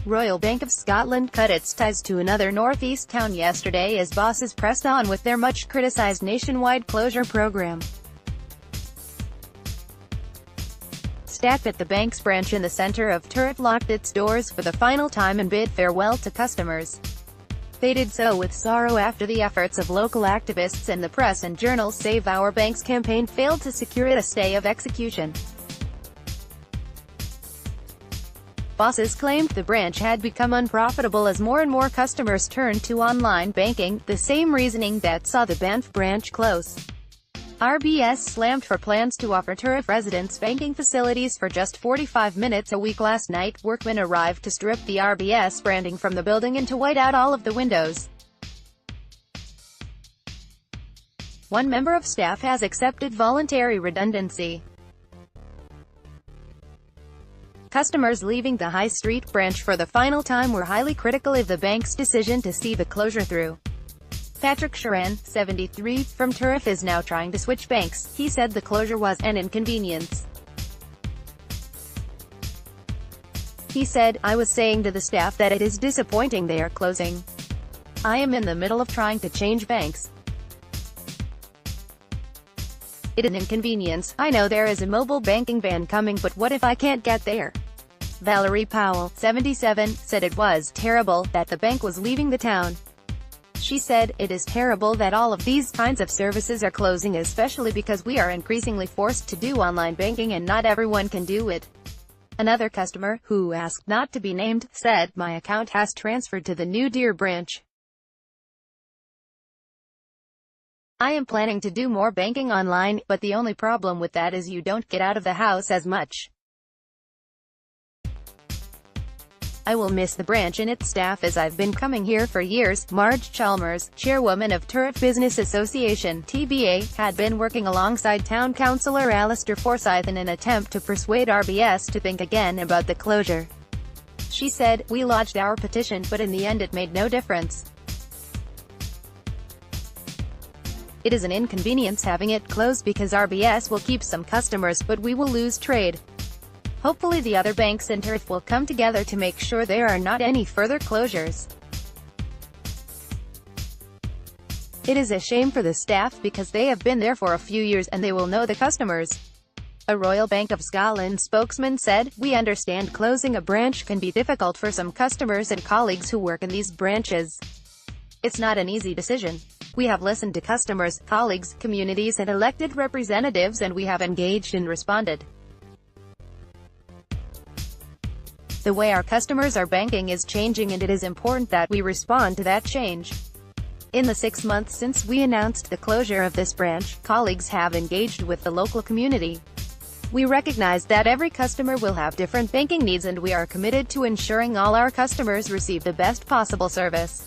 Royal Bank of Scotland cut its ties to another northeast town yesterday as bosses pressed on with their much-criticised nationwide closure program. Staff at the bank's branch in the centre of Turriff locked its doors for the final time and bid farewell to customers. They did so with sorrow after the efforts of local activists and the press and journals Save Our Bank's campaign failed to secure it a stay of execution. Bosses claimed the branch had become unprofitable as more and more customers turned to online banking, the same reasoning that saw the Banff branch close. RBS slammed for plans to offer Turriff residents banking facilities for just 45 minutes a week last night. Workmen arrived to strip the RBS branding from the building and to white out all of the windows. One member of staff has accepted voluntary redundancy. Customers leaving the High Street branch for the final time were highly critical of the bank's decision to see the closure through. Patrick Sharan, 73, from Turriff is now trying to switch banks. He said the closure was an inconvenience. He said, "I was saying to the staff that it is disappointing they are closing. I am in the middle of trying to change banks. It is an inconvenience. I know there is a mobile banking van coming, but what if I can't get there?" Valerie Powell, 77, said it was terrible that the bank was leaving the town. She said, "It is terrible that all of these kinds of services are closing, especially because we are increasingly forced to do online banking and not everyone can do it." Another customer, who asked not to be named, said, "My account has transferred to the New Deer branch. I am planning to do more banking online, but the only problem with that is you don't get out of the house as much. I will miss the branch and its staff as I've been coming here for years." Marge Chalmers, chairwoman of Turriff Business Association (TBA), had been working alongside town councillor Alistair Forsyth in an attempt to persuade RBS to think again about the closure. She said, "We lodged our petition, but in the end it made no difference. It is an inconvenience having it closed because RBS will keep some customers, but we will lose trade. Hopefully the other banks in Turriff will come together to make sure there are not any further closures. It is a shame for the staff because they have been there for a few years and they will know the customers." A Royal Bank of Scotland spokesman said, "We understand closing a branch can be difficult for some customers and colleagues who work in these branches. It's not an easy decision. We have listened to customers, colleagues, communities and elected representatives and we have engaged and responded. The way our customers are banking is changing and it is important that we respond to that change. In the 6 months since we announced the closure of this branch, colleagues have engaged with the local community. We recognize that every customer will have different banking needs and we are committed to ensuring all our customers receive the best possible service.